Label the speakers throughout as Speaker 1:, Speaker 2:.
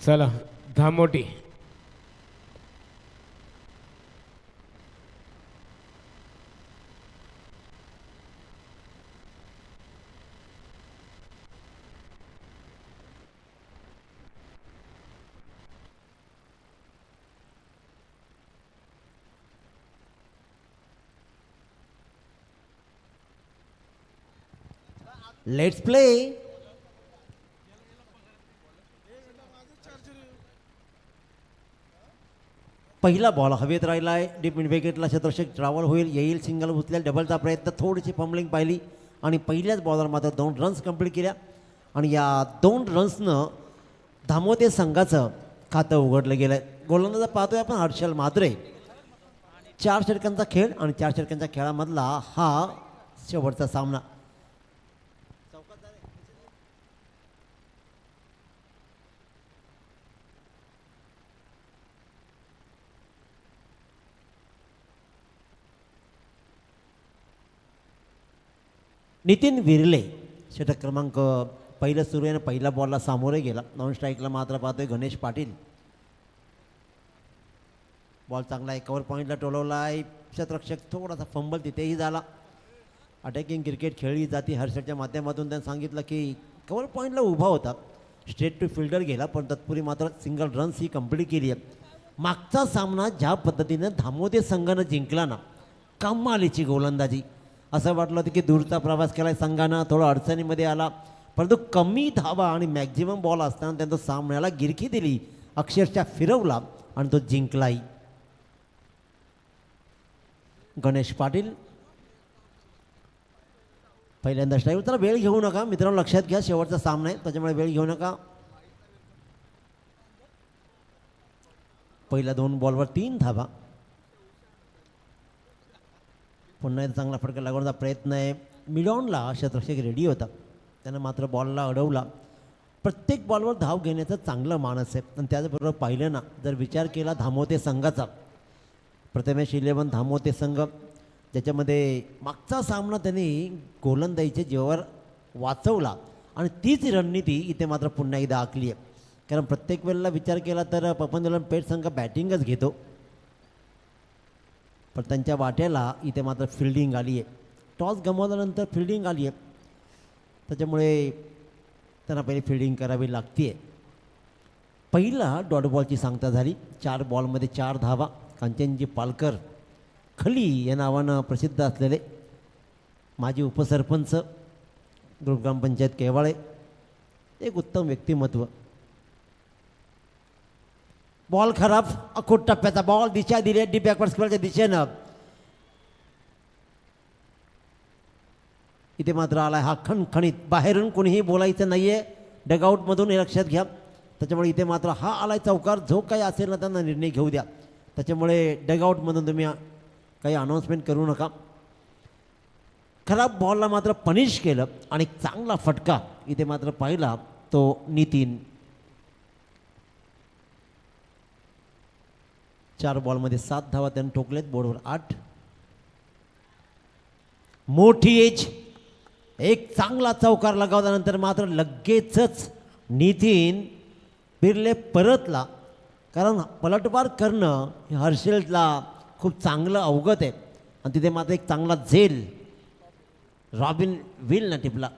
Speaker 1: चला धामोटी.
Speaker 2: Let's play. पहिला बॉल हवेत राहिलाय. डीप मिड विकेटला शतरक्षक ट्रॅव्हल होईल, येईल सिंगल उचलेल. डबलचा प्रयत्न, थोडीशी फंबलिंग पाहिली आणि पहिल्याच बॉलर मात्र 2 रन्स कंप्लीट केल्या आणि या 2 रन्सनं धामोते संघाचं खातं उघडलं गेलं. गोलंदाज पाहतोय आपण हर्षल मात्रे. 4 षटकांचा खेळ आणि 4 षटकांच्या खेळामधला हा शेवटचा सामना. नितीन विर्ले षटक क्रमांक पहिलं सुरू आहे. पहिल्या बॉलला सामोरे गेला. नॉन स्ट्राईकला मात्र पाहतोय गणेश पाटील. बॉल चांगला आहे, कव्हर पॉईंटला टोलवला आहे. क्षेत्ररक्षक थोडासा फंबल तिथेही झाला. अटॅकिंग क्रिकेट खेळली जाते हर्षदच्या माध्यमातून. त्यांनी सांगितलं की कव्हर पॉईंटला उभा होता, स्ट्रेट टू फिल्डर गेला, पण तत्पूर्वी मात्र सिंगल रन्स ही कंप्लीट केली आहे. मागचा सामना ज्या पद्धतीनं धामोते संघानं जिंकला ना, कमालीची गोलंदाजी. असं वाटलं होतं की दूरचा प्रवास केला संघानं, थोडं अडचणीमध्ये आला, परंतु कमी धावा आणि मॅक्झिमम बॉल असताना त्यांचा सामन्याला गिरकी दिली, अक्षरशः फिरवला आणि तो जिंकलाही. गणेश पाटील पहिल्यांदा स्ट्राईक. त्याला वेळ घेऊ नका मित्रांनो, लक्षात घ्या शेवटचा सामना आहे त्याच्यामुळे वेळ घेऊ नका. पहिल्या 2 बॉलवर 3 धावा. पुन्हा एक चांगला फटका लागवण्याचा प्रयत्न आहे. मिडॉनला शतरक्षक रेडी होता, त्यानं मात्र बॉलला अडवला. प्रत्येक बॉलवर धाव घेण्याचं चांगलं मानस आहे. आणि त्याचबरोबर पाहिलं ना, जर विचार केला धामोते संघाचा, प्रथमेश 11 धामोते संघ, ज्याच्यामध्ये मागचा सामना त्यांनी गोलंदाजीच्या जीवावर वाचवला आणि तीच रणनीती इथे मात्र पुन्हा एकदा आखली आहे. कारण प्रत्येक वेळेला विचार केला तर पपन पेठ संघ बॅटिंगच घेतो, पण त्यांच्या वाट्याला इथे मात्र फिल्डिंग आली आहे. टॉस गमावल्यानंतर फिल्डिंग आली आहे, त्याच्यामुळे त्यांना पहिले फिल्डिंग करावी लागते. पहिला डॉट बॉलची सांगता झाली. 4 बॉलमध्ये 4 धावा. कांचनजी पालकर खली या नावानं प्रसिद्ध असलेले माजी उपसरपंच, ग्रुप ग्रामपंचायत केवाळे, एक उत्तम व्यक्तिमत्व. बॉल खराब, अखोट टप्प्याचा बॉल, दिशा दिली डीप बॅकवर्ड स्क्वेअरच्या दिशेनं. इथे मात्र आलाय हा खणखणीत. बाहेरून कोणीही बोलायचं नाहीये, डगआउटमधून हे लक्षात घ्या. त्याच्यामुळे इथे मात्र हा आलाय चौकार. जो काही असेल ना त्यांना निर्णय घेऊ द्या, त्याच्यामुळे डगआउटमधून तुम्ही काही अनाऊन्समेंट करू नका. खराब बॉलला मात्र पनिश केलं आणि चांगला फटका इथे मात्र पाहिला तो नितीन. 4 बॉलमध्ये 7 धावा त्यांनी ठोकलेत. बोर्डवर 8. मोठी एज. एक चांगला चौकार लगावल्यानंतर मात्र लगेचच नितीन बिर्ले परतला, कारण पलटवार करणं हे हर्षलला खूप चांगलं अवगत आहे. आणि तिथे मात्र एक चांगला झेल रॉबिन विलनं टिपला.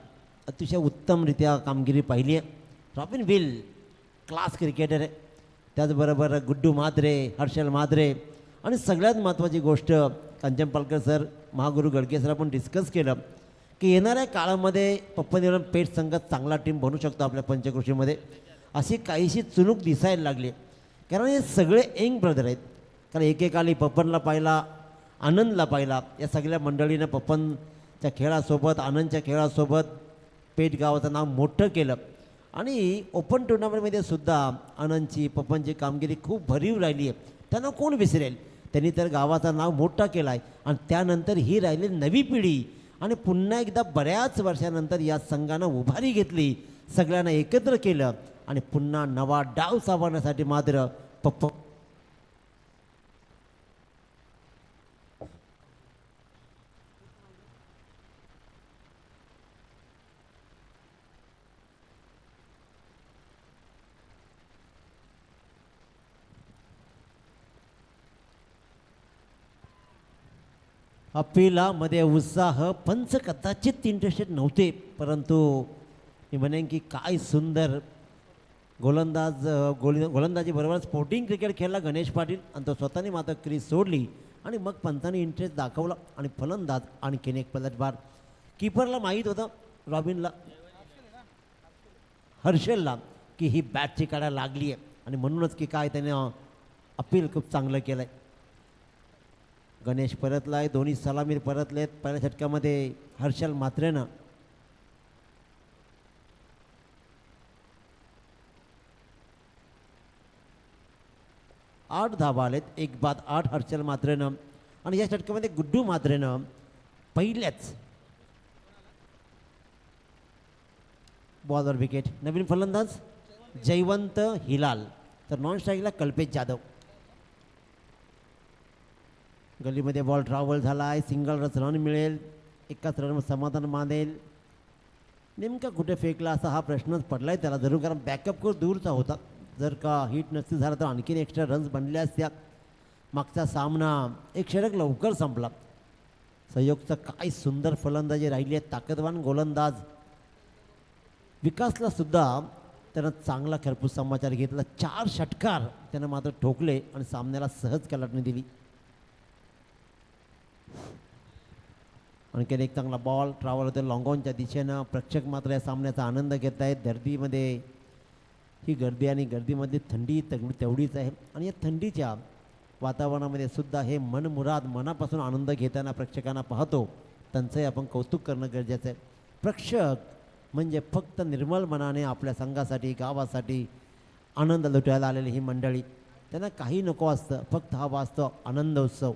Speaker 2: अतिशय उत्तमरित्या कामगिरी पाहिली आहे. रॉबिन विल क्लास क्रिकेटर आहे. त्याचबरोबर गुड्डू मात्रे, हर्षल मात्रे आणि सगळ्यात महत्त्वाची गोष्ट कांचन पालकर सर, महागुरू गडके सर आपण डिस्कस केलं की येणाऱ्या काळामध्ये पप्पन पेठ संघ चांगला टीम बनू शकतो आपल्या पंचकृषीमध्ये. अशी काहीशी चुणूक दिसायला लागली, कारण हे सगळे यंग ब्रदर आहेत. कारण एकेकाली पप्पनला पाहिला, आनंदला पाहिला, या सगळ्या मंडळीनं पप्पनच्या खेळासोबत, आनंदच्या खेळासोबत पेठ गावाचं नाव मोठं केलं. आणि ओपन टुर्नामेंटमध्ये सुद्धा आनंदची, पप्पनची कामगिरी खूप भरीव राहिली आहे. त्यांना कोण विसरेल. त्यांनी तर गावाचं नाव मोठा केला आहे. आणि त्यानंतर ही राहिली नवी पिढी आणि पुन्हा एकदा बऱ्याच वर्षानंतर या संघानं उभारी घेतली, सगळ्यांना एकत्र केलं आणि पुन्हा नवा डाव सावरण्यासाठी मात्र पप्प अपिला मध्ये उत्साह. पंच कदाचित इंटरेस्टेड नव्हते, परंतु मी म्हणेन की काय सुंदर गोलंदाजी बरोबर स्पोर्टिंग क्रिकेट खेळला गणेश पाटील आणि तो स्वतःने मात्र क्रीज सोडली आणि मग पंतांनी इंटरेस्ट दाखवला आणि फलंदाज आणखीन एक पलटवार. कीपरला माहीत होतं रॉबिनला, हर्षलला, की ही बॅटची काढा लागली आहे आणि म्हणूनच की काय त्याने अपील खूप चांगलं केलं आहे. गणेश परतला आहे, दोन्ही सलामीर परतलेत. पहिल्या षटकामध्ये हर्षल म्हात्रेनं 8 धावा आलेत, 1 बाद 8 हर्षल म्हात्रेनं. आणि या षटकामध्ये गुड्डू म्हात्रेनं पहिल्याच बॉलवर विकेट. नवीन फलंदाज जयवंत हिलाल, तर नॉन स्ट्राईकला कल्पेश जाधव. गलीमध्ये बॉल ट्रॅव्हल झाला आहे, सिंगल रन मिळेल, एकाच रन समाधान मानेल. नेमका कुठे फेकला असा हा प्रश्नच पडला आहे त्याला जरूर, कारण बॅकअप खूप दूरचा होता. जर का हिट नसती झाला तर आणखीन एक्स्ट्रा रन्स बनले असत्या. मागचा सामना एक षटक लवकर संपला. संयोगचं काय सुंदर फलंदाजी राहिली आहे. ताकदवान गोलंदाज विकासला सुद्धा त्यानं चांगला खरपूस समाचार घेतला. 4 षटकार त्यानं मात्र ठोकले आणि सामन्याला सहज कलाटणी दिली. आणखीन एक चांगला बॉल ट्रॅव्हल होतो लॉंगॉनच्या दिशेनं. प्रेक्षक मात्र या सामन्याचा आनंद घेत आहेत. गर्दीमध्ये ही गर्दी आणि गर्दीमध्ये थंडी तेवढीच आहे आणि या थंडीच्या वातावरणामध्ये सुद्धा हे मनमुराद मनापासून आनंद घेताना प्रेक्षकांना पाहतो, त्यांचंही आपण कौतुक करणं गरजेचं आहे. प्रेक्षक म्हणजे फक्त निर्मळ मनाने आपल्या संघासाठी गावासाठी आनंद लुटायला आलेली ही मंडळी. त्यांना काही नको असतं, फक्त हा वास्तव आनंद उत्सव.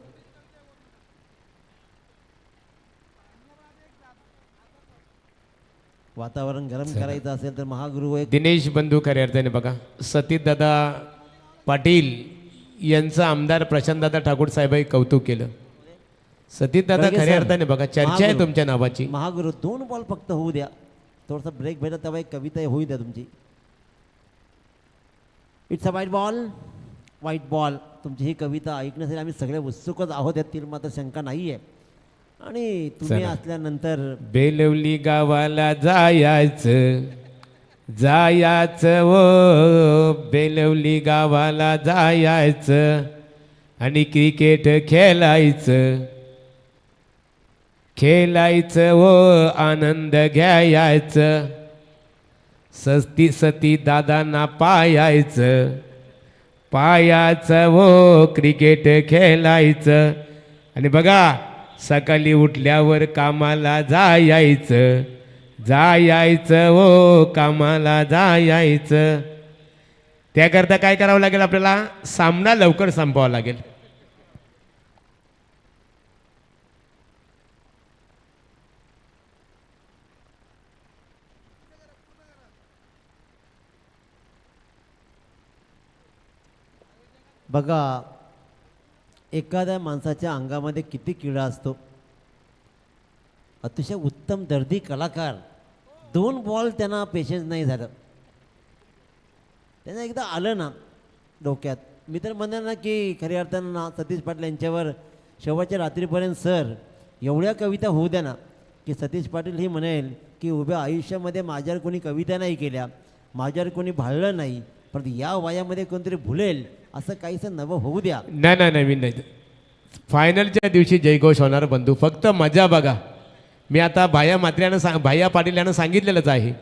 Speaker 2: वातावरण गरम करायचं असेल तर महागुरु एक
Speaker 1: दिनेश बंधू खऱ्या अर्थाने बघा, सतीशदादा पाटील यांचं आमदार प्रशांतदादा ठाकूर साहेबांनी कौतुक केलं. सतीशदादा खऱ्या अर्थाने बघा, चर्चा आहे तुमच्या नावाची.
Speaker 2: महागुरु 2 बॉल फक्त होऊ द्या, थोडासा ब्रेक भेटत तेव्हा एक कविता होऊ द्या तुमची. It's a white ball. तुमची ही कविता ऐकण्यासाठी आम्ही सगळे उत्सुकच आहोत, यातील मात्र शंका नाही आहे. आणि तुम्ही असल्यानंतर
Speaker 1: बेलवली गावाला जायचं ओ, बेलवली गावाला जायचं आणि क्रिकेट खेळायचं ओ, आनंद घ्यायचं. सती दादांना पायाचं ओ, क्रिकेट खेळायचं. आणि बघा, सकाळी उठल्यावर कामाला जायचं ओ, कामाला जायचं. त्याकरता काय करावं लागेल आपल्याला? सामना लवकर संपवावा लागेल.
Speaker 2: बघा, एखाद्या माणसाच्या अंगामध्ये किती किडा असतो. अतिशय उत्तम दर्दी कलाकार, 2 बॉल त्यांना पेशन्स नाही झालं. त्यांना एकदा आलं ना डोक्यात, मी तर म्हणेन ना की खऱ्या अर्थानं ना सतीश पाटील यांच्यावर शेवटच्या रात्रीपर्यंत सर एवढ्या कविता होऊ द्या ना की सतीश पाटील ही म्हणेल की उभ्या आयुष्यामध्ये माझ्यावर कोणी कविता नाही केल्या, माझ्यावर कोणी भाळलं नाही, पण या वयामध्ये कोणतरी भुलेल असं काहीसं नवं होऊ द्या.
Speaker 1: नाही. फायनलच्या दिवशी जयघोष होणार बंधू, फक्त मजा बघा. मी आता भाया पाटील यांना सांगितलेलंच आहे.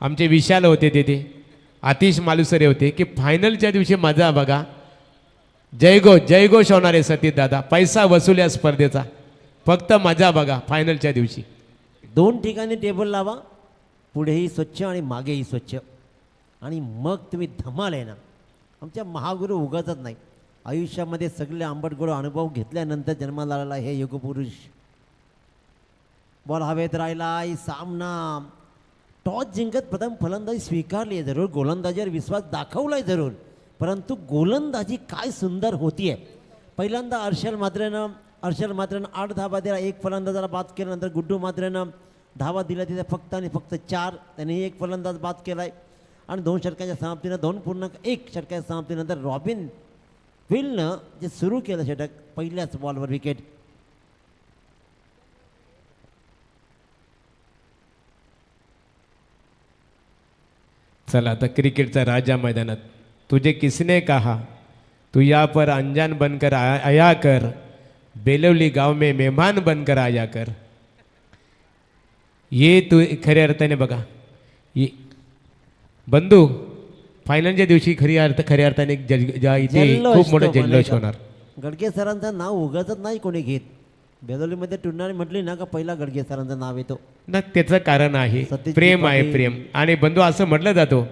Speaker 1: आमचे विशाल होते तिथे, आतिश मालुसरे होते, की फायनलच्या दिवशी मजा बघा. जयघोष होणार आहे सतीश दादा. पैसा वसूल या स्पर्धेचा, फक्त मजा बघा फायनलच्या दिवशी.
Speaker 2: 2 ठिकाणी टेबल लावा, पुढेही स्वच्छ आणि मागेही स्वच्छ, आणि मग तुम्ही धमाल आहे ना. आमच्या महागुरु उगाचच नाही, आयुष्यामध्ये सगळे आंबटगोड अनुभव घेतल्यानंतर जन्माला आलेला हे युगपुरुष. बॉल हवेत राहिलाय. सामना टॉस जिंकत प्रथम फलंदाजी स्वीकारली आहे जरूर, गोलंदाजीवर विश्वास दाखवलाय जरूर, परंतु गोलंदाजी काय सुंदर होतीये. पहिल्यांदा हर्षल म्हात्रेनं 8 धावा दिला, 1 फलंदाजाला बाद केल्यानंतर गुड्डू म्हात्रेनं धावा दिल्या तिथे फक्त आणि फक्त 4. त्यानेही 1 फलंदाज बाद केलाय आणि 2 षटकांच्या समाप्तीनं 2.1 षटकाच्या समाप्तीनंतर रॉबिन विलनं जे सुरू केलं षटक, पहिल्याच बॉलवर विकेट.
Speaker 1: चला आता क्रिकेटचा राजा मैदानात. तुझे किसने कहा तू यहाँ पर अनजान बनकर आया कर, बेलवली गाव में मेहमान बनकर आया कर. ये तू खऱ्या अर्थाने बघा, ये बंधू फायनलच्या दिवशी खऱ्या अर्थाने एक इथे
Speaker 2: जल्लोष
Speaker 1: खूप मोठा
Speaker 2: तो
Speaker 1: जल्लोष
Speaker 2: म्हणायचा.
Speaker 1: होणार.
Speaker 2: गडगे सरांचं नाव उगाचच नाही कोणी घेत. बेदोलीमध्ये टुर्नामेंट म्हटली ना का पहिला गडगे सरांचं नाव येतो.
Speaker 1: ना त्याचं कारण आहे
Speaker 2: सतीश
Speaker 1: प्रेम आहे,
Speaker 2: पाटील.
Speaker 1: प्रेम. आणि बंधू असं म्हटलं जातो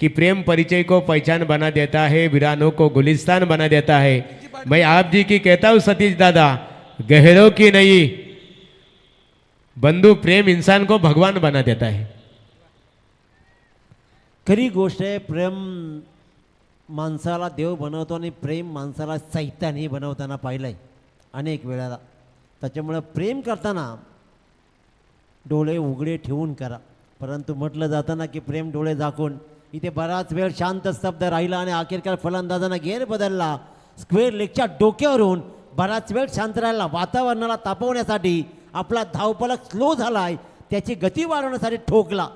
Speaker 1: कि प्रेम परिचय को पहचान बना देता है, वीरानों को गुलिस्तान बना देता है. मैं आप जी की कहता हूँ सतीश दादा, गहरों की नहीं बंधू, प्रेम इंसान को भगवान बना देता है.
Speaker 2: खरी गोष्ट आहे. प्रेम माणसाला देव बनवतो आणि प्रेम माणसाला सैतानही बनवताना पाहिलं आहे अनेक वेळेला. त्याच्यामुळं प्रेम करताना डोळे उघडे ठेवून करा. परंतु म्हटलं जातं ना की प्रेम डोळे झाकून. इथे बराच वेळ शांत स्तब्ध राहिला आणि अखेरकार फलंदाजांना गेर बदलला. स्क्वेअर लेगच्या डोक्यावरून बराच वेळ शांत राहिला. वातावरणाला तापवण्यासाठी आपला धावफलक स्लो झाला आहे, त्याची गती वाढवण्यासाठी ठोकला.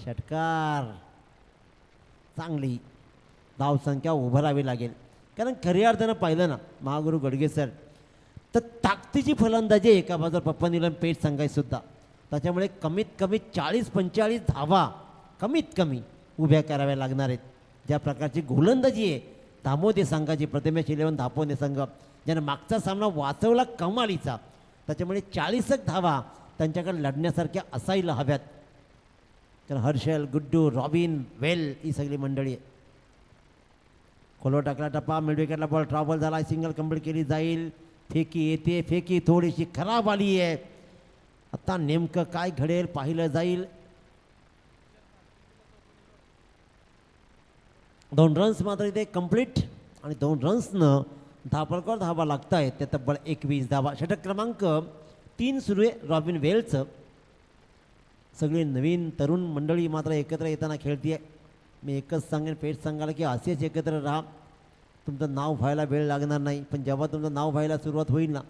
Speaker 2: षटकार. चांगली धावसंख्या उभारावी लागेल. कारण खऱ्या अर्थानं पाहिलं ना महागुरू गडगे सर तर ताकदीची फलंदाजी एका बाजूला पप्पा निलम पेठ सांगायसुद्धा. त्याच्यामुळे कमीत कमी 40-45 धावा कमीत कमी उभ्या कराव्या लागणार आहेत. ज्या प्रकारची गोलंदाजी आहे दामोदे संघाची, प्रथमेश 11 धापोने संघ ज्यानं मागचा सामना वाचवला कमालीचा, त्याच्यामुळे 40 धावा त्यांच्याकडे लढण्यासारख्या असायला हव्यात. कारण हर्षल, गुड्डू, रॉबिन, वेल ही सगळी मंडळी आहे. खोलो टाकला टप्पा, मिड विकेटला बॉल ट्रॅव्हल झाला, सिंगल कंप्लीट केली जाईल. फेकी येते, फेकी थोडीशी खराब आली आहे. आता नेमकं काय घडेल पाहिलं जाईल. 2 रन्स मात्र इथे कंप्लीट आणि 2 रन्सनं धापळकर धावा लागत आहेत. ते तब्बल 21 धावा. षटक क्रमांक 3 सुरू आहे रॉबिन वेलचं. सगळी नवीन तरुण मंडळी मात्र एकत्र येताना खेळते. मी एकच सांगेन पेठ संघाला की असेच एकत्र राहा. तुमचं नाव व्हायला वेळ लागणार नाही, पण जेव्हा तुमचं नाव व्हायला सुरुवात होईल ना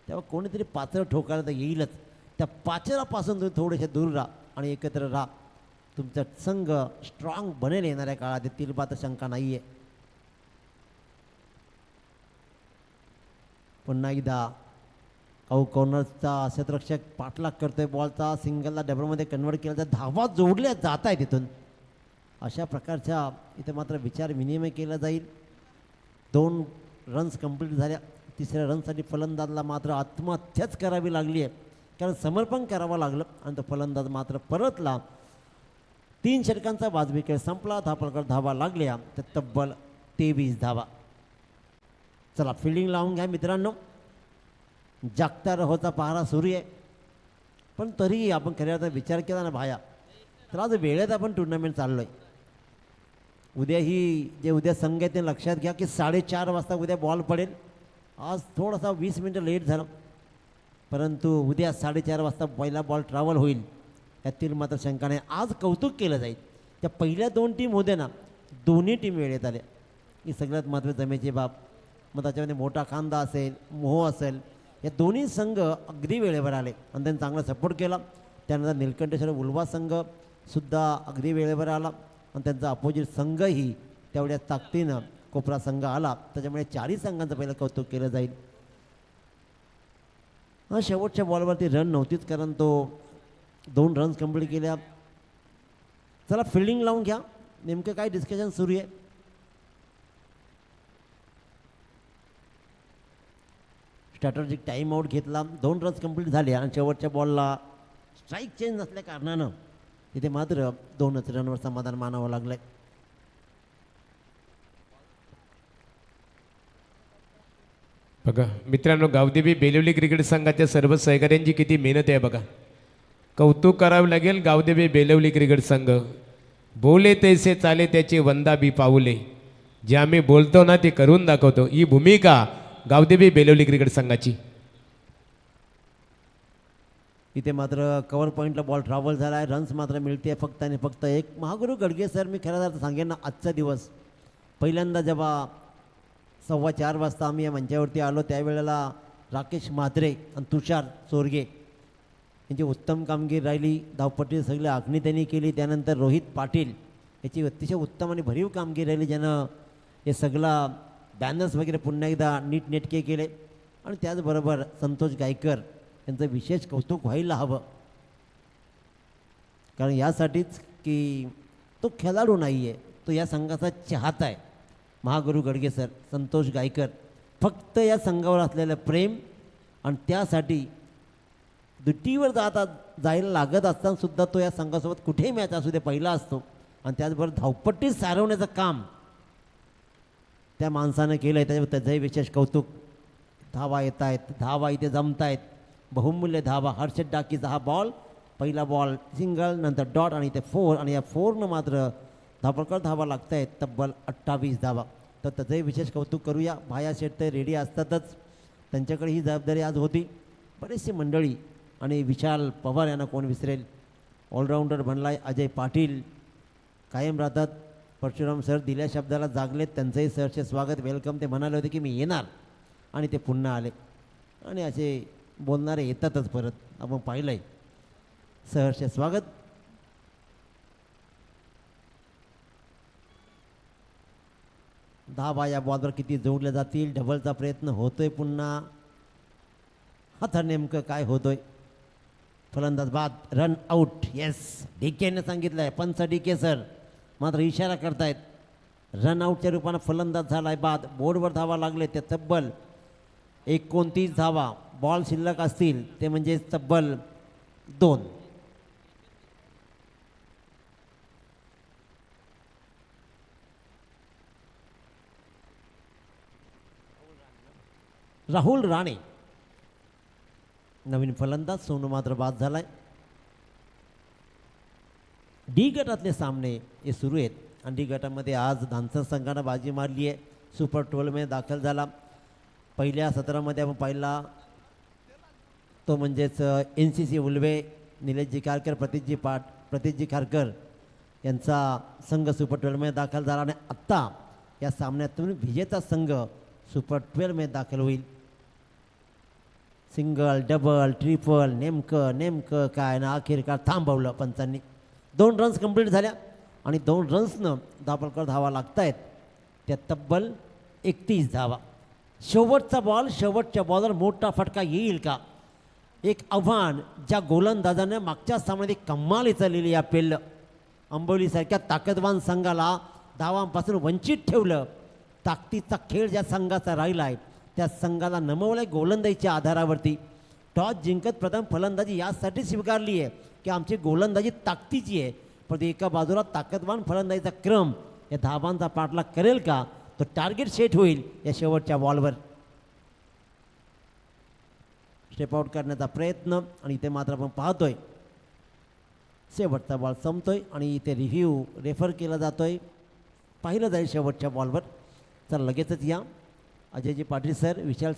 Speaker 2: तेव्हा कोणीतरी पाचर ठोकायला तर येईलच. त्या पाचरापासून तुम्ही थोडेसे दूर राहा आणि एकत्र राहा. तुमचा संघ स्ट्रॉंग बनेल येणाऱ्या काळात, येथील बात शंका नाही आहे. पुन्हा एकदा कॉर्नरचा क्षेत्ररक्षक पाठलाग करतोय बॉलचा. सिंगलला डबलमध्ये कन्वर्ट केला तर धावा जोडल्या जात आहे तिथून. अशा प्रकारच्या इथे मात्र विचार विनिमय केला जाईल. 2 रन्स कंप्लीट झाल्या. 3ऱ्या रनसाठी फलंदाजला मात्र आत्महत्याच करावी लागली आहे, कारण समर्पण करावं लागलं आणि तो फलंदाज मात्र परतला. 3 षटकांचा वाजवी खेळ संपला. धापळकर धावा लागल्या तर तब्बल 23 धावा. चला फिल्डिंग लावून घ्या मित्रांनो. जागता रहोचा पहारा सुरू आहे, पण तरीही आपण खऱ्या अर्थाने विचार केला ना भाया तर आज वेळेत आपण टुर्नामेंट चाललो आहे. उद्या संघ आहे ते लक्षात घ्या की 4:30 वाजता उद्या बॉल पडेल. आज थोडासा 20 मिनटं लेट झालं, परंतु उद्या 4:30 वाजता पहिला बॉल ट्रॅव्हल होईल, यातील मात्र शंका नाही. आज कौतुक केलं जाईल. त्या पहिल्या 2 टीम होत्या ना, दोन्ही टीम वेळेत आल्या. ही सगळ्यात महत्त्वाची जमेची बाब. मग त्याच्यामध्ये मोठा खांदा असेल, मोह असेल, या दोन्ही संघ अगदी वेळेवर आले आणि त्यांनी चांगला सपोर्ट केला. त्यानंतर निलकंठेश्वर उल्वा संघसुद्धा अगदी वेळेवर आला आणि त्यांचा अपोजिट संघही तेवढ्या ताकदीनं कोपरा संघ आला. त्याच्यामुळे 4ही संघांचं पहिलं कौतुक केलं जाईल. हां, शेवटच्या बॉलवरती रन नव्हतीच, कारण तो 2 रन्स कंप्लीट केल्या. चला फिल्डिंग लावून घ्या. नेमकं काय डिस्कशन सुरू आहे. स्ट्रॅटर्जिक टाईम आऊट घेतला. 2 रन्स कंप्लीट झाले आणि शेवटच्या बॉलला स्ट्राईक चेंज नसल्या कारणानं तिथे मात्र 2च रनवर समाधान मानावं लागलंय.
Speaker 1: बघा मित्रांनो, गावदेवी बेलवली क्रिकेट संघाच्या सर्व सहकाऱ्यांची किती मेहनत आहे बघा. कौतुक करावे लागेल. गावदेवी बेलवली क्रिकेट संघ बोले तैसे चाले त्याचे वंदा बी पाऊले. जे आम्ही बोलतो ना ते करून दाखवतो, ही भूमिका गावदेवी बेलवली क्रिकेट संघाची.
Speaker 2: इथे मात्र कव्हर पॉईंटला बॉल ट्रॅव्हल झाला आहे. रन्स मात्र मिळते फक्त आणि फक्त एक. महागुरू गडगे सर, मी खरं तर सांगेन ना, आजचा दिवस पहिल्यांदा जेव्हा 4:15 वाजता आम्ही या मंचावरती आलो त्यावेळेला राकेश म्हात्रे आणि तुषार चोरगे यांची उत्तम कामगिरी राहिली. धावपट्टी सगळी आखणी त्यांनी केली. त्यानंतर रोहित पाटील याची अतिशय उत्तम आणि भरीव कामगिरी राहिली, ज्यानं हे सगळा बॅनर्स वगैरे पुन्हा एकदा नीटनेटके केले. आणि त्याचबरोबर संतोष गायकर यांचं विशेष कौतुक व्हायला हवं, कारण यासाठीच की तो खेळाडू नाही आहे, तो या संघाचा चाहता आहे. महागुरू गडगे सर, संतोष गायकर, फक्त या संघावर असलेलं प्रेम आणि त्यासाठी दुट्टीवर जायला लागत असतानासुद्धा तो या संघासोबत कुठेही मॅच असू दे पहिला असतो. आणि त्याचबरोबर धावपट्टी सारवण्याचं काम त्या माणसानं केलं आहे, त्याच्यावर त्याचंही विशेष कौतुक. धावा येत आहेत, धावा इथे जमत आहेत, बहुमूल्य धावा. हर्षद डाकीचा हा बॉल, पहिला बॉल सिंगल, नंतर डॉट आणि इथे 4, आणि या 4नं मात्र धापडकर धावा लागत आहेत, तब्बल 28 धावा. तर त्याचंही विशेष कौतुक करूया. भाया शेठ ते रेडी असतातच, त्यांच्याकडे ही जबाबदारी आज होती. बरेचशी मंडळी आणि विशाल पवार यांना कोण विसरेल, ऑलराऊंडर बनलाय. अजय पाटील कायम राहतात. परशुराम सर दिल्या शब्दाला जागलेत, त्यांचंही सहर्ष स्वागत, वेलकम. ते म्हणाले होते की मी येणार आणि ते पुन्हा आले. आणि असे बोलणारे येतातच परत, आपण पाहिलं आहे. सहर्ष स्वागत. धावा या बॉलवर किती जोडल्या जातील, डबलचा प्रयत्न होतोय पुन्हा. आता नेमकं काय होतोय, फलंदाज बाद, रन आऊट. येस, डीकेने सांगितलं आहे, पंच डीके सर मात्र इशारा करतायत. रन आऊटच्या रूपानं फलंदाज झाला आहे बाद. बोर्डवर धावा लागले ते तब्बल 29 धावा. बॉल शिल्लक असतील ते म्हणजे तब्बल 2. राहुल राणे नवीन फलंदाज, सोनू मात्र बाद झालाय. डी गटातले सामने हे सुरू आहेत आणि डी गटामध्ये आज धानसर संघानं बाजी मारली आहे, सुपर 12मध्ये दाखल झाला. पहिल्या सत्रामध्ये आपण पाहिला तो म्हणजेच NCC उल्वे, निलेशजी खारकर, प्रतीकजी खारकर यांचा संघ सुपर 12मध्ये दाखल झाला. आणि आत्ता या सामन्यातून विजेता संघ सुपर 12मध्ये दाखल होईल. सिंगल, डबल, ट्रिपल, नेमकं काय ना अखेरकार थांबवलं पंचांनी. 2 रन्स कंप्लीट झाल्या आणि 2 रन्सनं धापडकर धावा लागत आहेत, त्या तब्बल 31 धावा. शेवटचा बॉल, शेवटच्या बॉलवर मोठा फटका येईल का, एक आव्हान ज्या गोलंदाजानं मागच्या सामन्यात कमाल चाललेली या पेल्लं अंबोलीसारख्या ताकदवान संघाला धावांपासून वंचित ठेवलं. ताकदीचा खेळ ज्या संघाचा राहिला आहे त्या संघाला नमवलं आहे गोलंदाजीच्या आधारावरती. टॉस जिंकत प्रथम फलंदाजी यासाठी स्वीकारली आहे की आमची गोलंदाजी ताकदीची आहे, पण एका बाजूला ताकदवान फलंदाजीचा क्रम या धावांचा पाठलाग करेल का, तो टार्गेट सेट होईल या शेवटच्या बॉलवर. स्टेप आउट करण्याचा प्रयत्न आणि इथे मात्र आपण पाहतोय शेवटचा बॉल संपतोय आणि इथे रिव्ह्यू रेफर केला जातोय, पाहिलं जाईल शेवटच्या बॉलवर. चला लगेचच या अजयजी पाटील सर, विशाल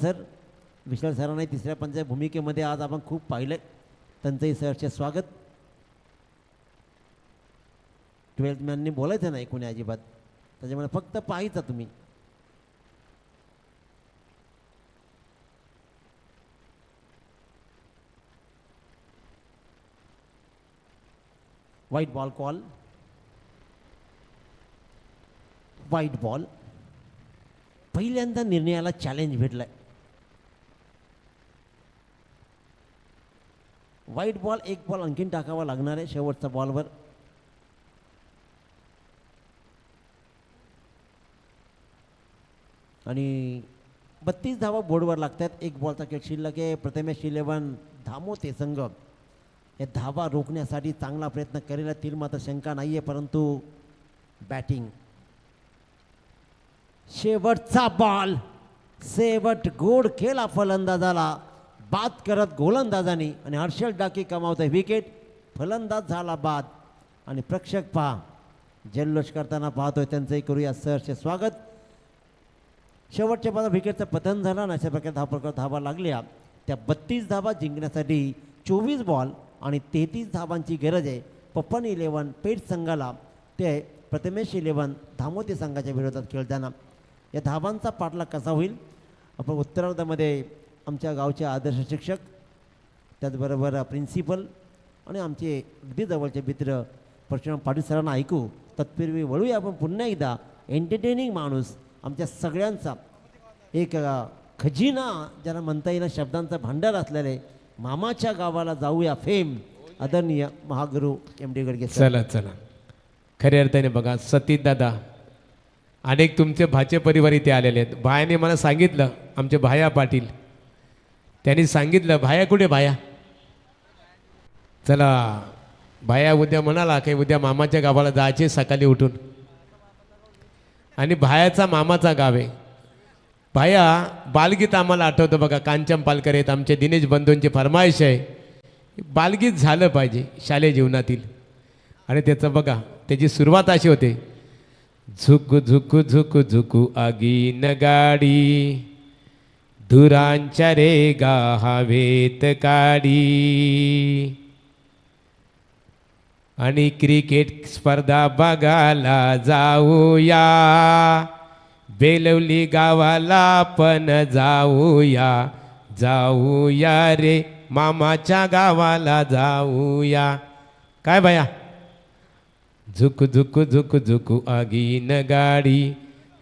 Speaker 2: सरांनाही तिसऱ्या पंचाच्या भूमिकेमध्ये आज आपण खूप पाहिलं आहे, त्यांचंही सहर्ष स्वागत. 12th मॅननी बोलायचं नाही कोणी अजिबात, त्याच्यामुळे फक्त पाहायचं तुम्ही. White ball call, white ball. पहिल्यांदा निर्णयाला चॅलेंज भेटलाय. व्हाईट बॉल, एक बॉल आणखीन टाकावा लागणार आहे शेवटच्या बॉलवर. आणि 32 धावा बोर्डवर लागतात. एक बॉलचा खेळ शिल्लक आहे. प्रथमेश 11 धामोते संघ हे धावा रोखण्यासाठी चांगला प्रयत्न करेल, तील मात्र शंका नाही आहे, परंतु बॅटिंग. शेवटचा बॉल, शेवट गोड खेळा फलंदाजाला बाद करत गोलंदाजाने आणि हर्षल डाकी कमावतोय विकेट. फलंदाज झाला बाद आणि प्रेक्षक पहा जल्लोष करताना पाहतोय, त्यांचंही करूया सहर्ष स्वागत. शेवटच्या बाजूला विकेटचं पतन झालं आणि अशा प्रकारे धावपळकर धावा लागल्या. त्या 32 धावा जिंकण्यासाठी 24 बॉल आणि 33 धावांची गरज आहे. पप्पन 11 पेठ संघाला, ते प्रथमेश 11 धामोती संघाच्या विरोधात खेळताना. या धावांचा पाठलाग कसा होईल, आपण उत्तरार्धामध्ये आमच्या गावचे आदर्श शिक्षक, त्याचबरोबर प्रिन्सिपल आणि आमचे अगदी जवळचे मित्र परशुराम पाटील सरांना ऐकू. तत्पूर्वी वळूया आपण पुन्हा एकदा एंटरटेनिंग माणूस आमच्या सगळ्यांचा एक खजिना ज्याला म्हणता येईल शब्दांचा भांडार असलेले मामाच्या गावाला जाऊया फेम आदरणीय Mahaguru M D Gadge sir.
Speaker 1: चला चला खऱ्या अर्थाने बघा सतीश दादा अनेक तुमचे भाचे परिवार इथे आलेले आहेत. भायाने मला सांगितलं आमचे भाया पाटील त्यांनी सांगितलं भाया कुठे भाया चला भाया उद्या म्हणाला की उद्या मामाच्या गावाला जायचे सकाळी उठून आणि भायाचा मामाचा गाव आहे. भाया बालगीत आम्हाला आठवतं बघा कांचन पालकर आहेत आमचे दिनेश बंधूंची फरमाईश आहे बालगीत झालं पाहिजे शालेय जीवनातील आणि त्याचं बघा त्याची सुरुवात अशी होते झुकू झुकू झुकू झुकू आगीन गाडी धुरांच्या रेगा हवेत काढी आणि क्रिकेट स्पर्धा बघायला जाऊया बेलवली गावाला पण जाऊया जाऊया रे मामाच्या गावाला जाऊया काय बाया झुक झुक झुक झुकू आगीन गाडी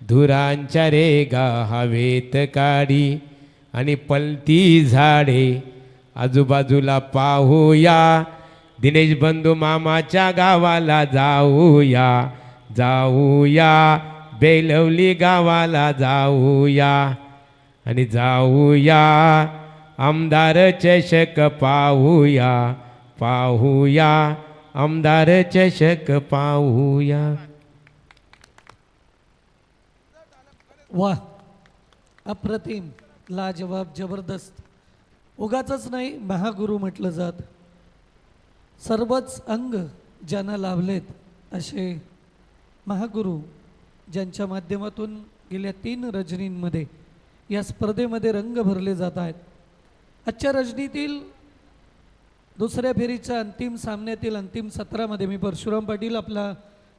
Speaker 1: धुरांच्या रेगा हवेत काढी आणि पलती झाडे आजूबाजूला पाहूया दिनेश बंधू मामाच्या गावाला जाऊया जाऊया बेलवली गावाला जाऊया आणि जाऊया आमदार चषक पाहूया पाहूया आमदार चषक पाहूया.
Speaker 3: वाह अप्रतिम लाजवाब जबरदस्त उगाचच नाही महागुरु म्हटलं जात सर्वच अंग ज्यांना लाभलेत असे महागुरु ज्यांच्या माध्यमातून गेल्या 3 रजनींमध्ये या स्पर्धेमध्ये रंग भरले जात आहेत. आजच्या रजनीतील दुसऱ्या फेरीच्या अंतिम सामन्यातील अंतिम सत्रामध्ये मी परशुराम पाटील आपला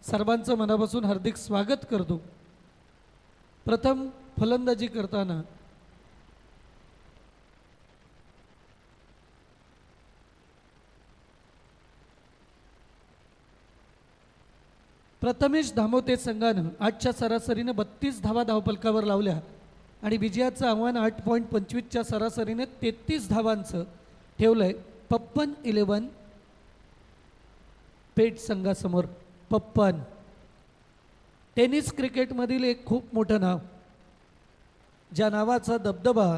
Speaker 3: सर्वांचं मनापासून हार्दिक स्वागत करतो. प्रथम फलंदाजी करताना प्रथमेश धामोते संघानं 8च्या सरासरीने 32 धावा धावफलकावर लावल्या आणि विजयाचं आव्हान 8.25च्या सरासरीने 33 धावांचं ठेवलंय पप्पन 11 पेठ संघासमोर. पप्पन टेनिस क्रिकेटमधील एक खूप मोठं नाव ज्या नावाचा दबदबा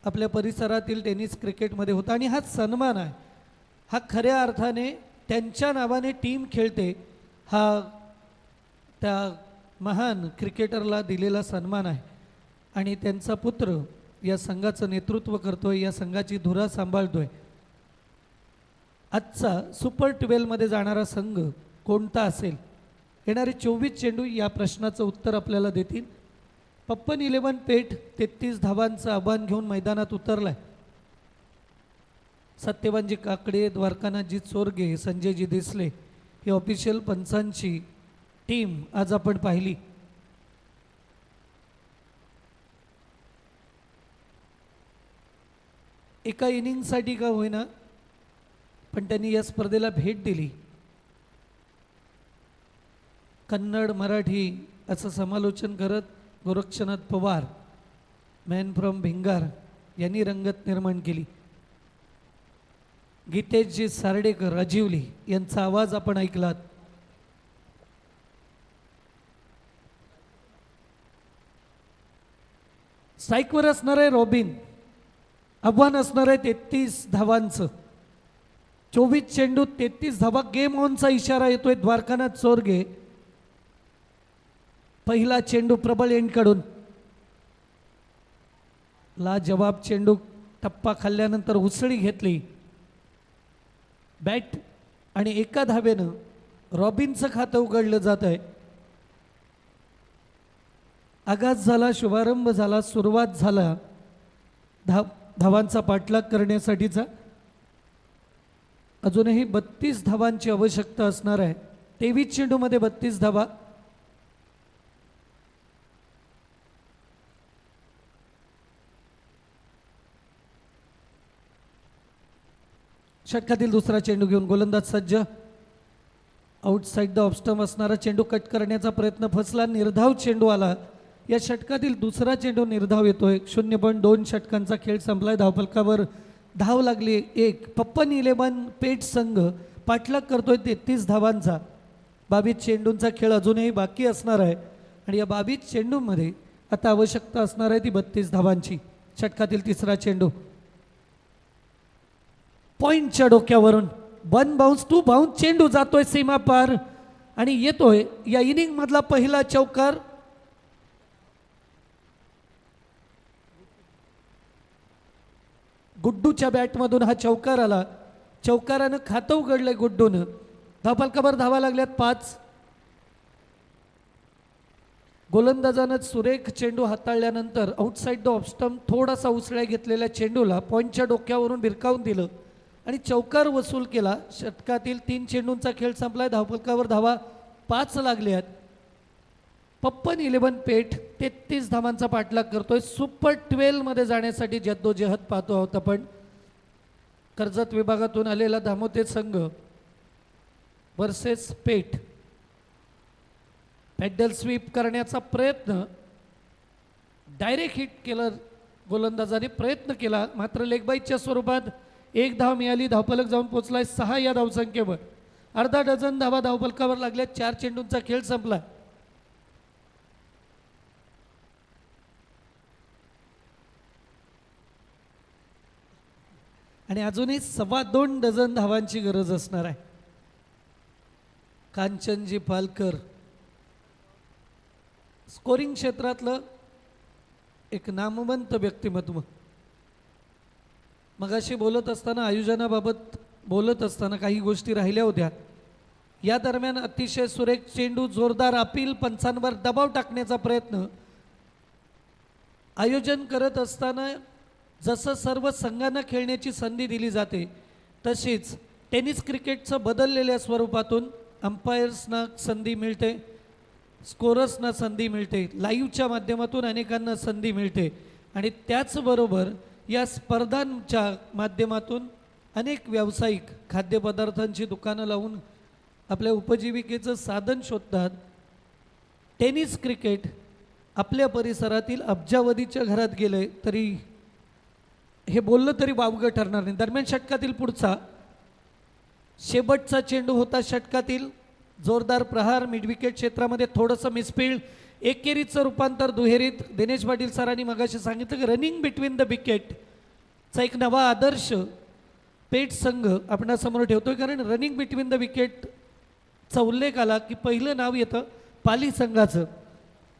Speaker 3: आपल्या परिसरातील टेनिस क्रिकेटमध्ये होता आणि हा सन्मान आहे. हा खऱ्या अर्थाने त्यांच्या नावाने टीम खेळते हा त्या महान क्रिकेटरला दिलेला सन्मान आहे आणि त्यांचा पुत्र या संघाचं नेतृत्व करतोय या संघाची धुरा सांभाळतोय. आजचा सुपर 12मध्ये जाणारा संघ कोणता असेल येणारे 24 चेंडू या प्रश्नाचं उत्तर आपल्याला देतील. पप्पन 11 पेठ 33 धावांचं आव्हान घेऊन मैदानात उतरलाय. सत्यवानजी काकडे द्वारकानाथजी चोरगे संजयजी देसले ही ऑफिशियल पंचांची टीम आज आपण पाहिली. एका इनिंगसाठी का होईना पण त्यांनी या स्पर्धेला भेट दिली. कन्नड मराठी असं समालोचन करत गोरक्षनाथ पवार मॅन फ्रॉम भिंगार यांनी रंगत निर्माण केली. गीतेशजी सार्डेकर राजीवली यांचा आवाज आपण ऐकलात. स्ट्राईकवर असणार आहे रॉबिन. आव्हान असणार आहे 33 धावांचं. 24 चेंडू 33 धावा. गेम ऑनचा इशारा येतोय द्वारकानाथ चोरगे. पहिला चेंडू प्रबळ एंडकडून ला जवाब चेंडू टप्पा खाल्ल्यानंतर उसळी घेतली बॅट आणि एका धावेनं रॉबिनचं खातं उघडलं जात आहे. आगाज झाला, शुभारंभ झाला, सुरुवात झाला धावांचा पाठलाग करण्यासाठीचा. अजूनही 32 धावांची आवश्यकता असणार आहे. 23 चेंडूमध्ये 32 धावा. षटकातील दुसरा चेंडू घेऊन गोलंदाज सज्ज. आउटसाईड द ऑफस्टम असणारा चेंडू कट करण्याचा प्रयत्न फसला, निर्धाव चेंडू आला. या षटकातील दुसरा चेंडू निर्धाव येतोय. 0.2 षटकांचा खेळ संपलाय. धावफलकावर धाव लागली 1. पप्पन 11 पेठ संघ पाठलाग करतोय 33 धावांचा. 22 चेंडूंचा खेळ अजूनही बाकी असणार आहे आणि या 22 चेंडूंमध्ये आता आवश्यकता असणार आहे ती 32 धावांची. षटकातील तिसरा चेंडू पॉइंटच्या डोक्यावरून 1 बाउन्स 2 बाउन्स चेंडू जातोय सीमा पार आणि येतोय या इनिंग मधला पहिला चौकार. गुड्डूच्या बॅटमधून हा चौकार आला. चौकारानं खातं उघडलंय गुड्डूनं. धावफलकावर धावा लागल्यात 5. गोलंदाजानं सुरेख चेंडू हाताळल्यानंतर आउटसाईड द ऑफस्टम थोडासा उसळ्या घेतलेल्या चेंडूला पॉइंटच्या डोक्यावरून भिरकावून दिलं आणि चौकार वसूल केला. षटकातील 3 चेंडूंचा खेळ संपलाय. धावफलकावर धावा 5 लागल्यात. पप्पन 11 पेठ 33 धावांचा पाठलाग करतोय. सुपर 12 मध्ये जाण्यासाठी जद्दोजहद पाहतो आहोत आपण. कर्जत विभागातून आलेला धामोते संघ वर्सेस पेठ. पॅडल स्वीप करण्याचा प्रयत्न, डायरेक्ट हिट केलं गोलंदाजाने, प्रयत्न केला मात्र लेगबाईच्या स्वरूपात 1 धाव मिळाली. धावफलक जाऊन पोहोचलाय 6 या धावसंख्येवर. अर्धा डझन धावा धावफलकावर लागल्या. 4 चेंडूंचा खेळ संपला. आणि अजूनही 2.25 डझन धावांची गरज असणार आहे. कांचनजी पालकर स्कोरिंग क्षेत्रातलं एक नामवंत व्यक्तिमत्व. मगाशी बोलत असताना, आयोजनाबाबत बोलत असताना काही गोष्टी राहिल्या होत्या. या दरम्यान अतिशय सुरेख चेंडू, जोरदार अपील, पंचांवर दबाव टाकण्याचा प्रयत्न. आयोजन करत असताना जसं सर्व संघांना खेळण्याची संधी दिली जाते तशीच टेनिस क्रिकेटचं बदललेल्या स्वरूपातून अंपायर्सना संधी मिळते, स्कोरर्सना संधी मिळते, लाईव्हच्या माध्यमातून अनेकांना संधी मिळते आणि त्याचबरोबर या स्पर्धांच्या माध्यमातून अनेक व्यावसायिक खाद्यपदार्थांची दुकानं लावून आपल्या उपजीविकेचं साधन शोधतात. टेनिस क्रिकेट आपल्या परिसरातील अब्जावधीच्या घरात गेले तरी हे बोललं तरी वावगं ठरणार नाही. दरम्यान षटकातील पुढचा शेवटचा चेंडू होता. षटकातील जोरदार प्रहार, मिड विकेट क्षेत्रामध्ये थोडंसं मिसफिल्ड, एकेरीचं रूपांतर दुहेरीत. दिनेश पाटील सरांनी मगाशी सांगितलं की रनिंग बिटवीन द विकेटचा एक नवा आदर्श पेठ संघ आपणासमोर ठेवतोय. कारण रनिंग बिटवीन द विकेटचा उल्लेख आला की पहिलं नाव येतं पाली संघाचं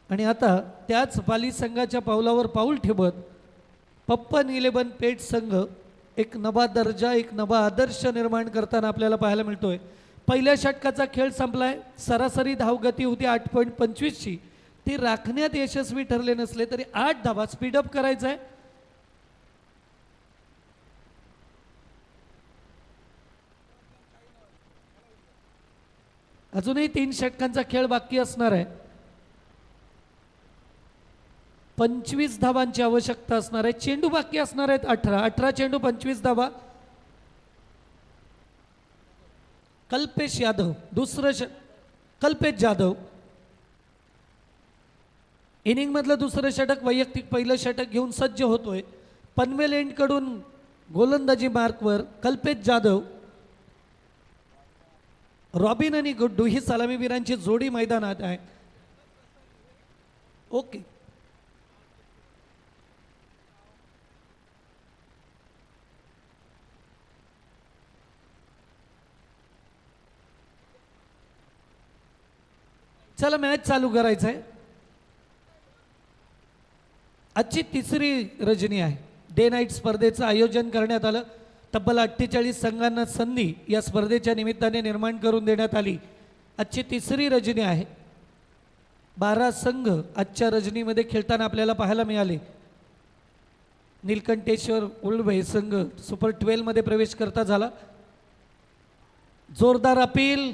Speaker 3: आणि आता त्याच पाली संघाच्या पावलावर पाऊल ठेवत पप्पन 11 पेठ संघ एक नवा दर्जा, एक नवा आदर्श निर्माण करताना आपल्याला पाहायला मिळतोय. पहिल्या षटकाचा खेळ संपलाय. सरासरी धावगती होती 8.25ची. ती राखण्यात यशस्वी ठरले नसले तरी 8 धावा स्पीडअप करायचा आहे. अजूनही 3 षटकांचा खेळ बाकी असणार आहे. 25 धावांची आवश्यकता असणार आहे. चेंडू बाकी असणार आहेत 18 चेंडू 25 धावा. कल्पेश यादव कल्पेश जाधव इनिंग मधलं दुसरं षटक, वैयक्तिक पहिलं षटक घेऊन सज्ज होतोय. पनवेल एंडकडून गोलंदाजी मार्कवर कल्पेश जाधव. रॉबिन आणि गुड्डू ही सलामीवीरांची जोडी मैदानात आहे. ओके, चला मॅच चालू करायचं आहे. आजची तिसरी रजनी आहे. डे नाईट स्पर्धेचं आयोजन करण्यात आलं. तब्बल 48 संघांना संधी या स्पर्धेच्या निमित्ताने निर्माण करून देण्यात आली. आजची तिसरी रजनी आहे. 12 संघ आजच्या रजनीमध्ये खेळताना आपल्याला पाहायला मिळाले. नीलकंठेश्वर उल्वे संघ सुपर 12 मध्ये प्रवेश करता झाला. जोरदार अपील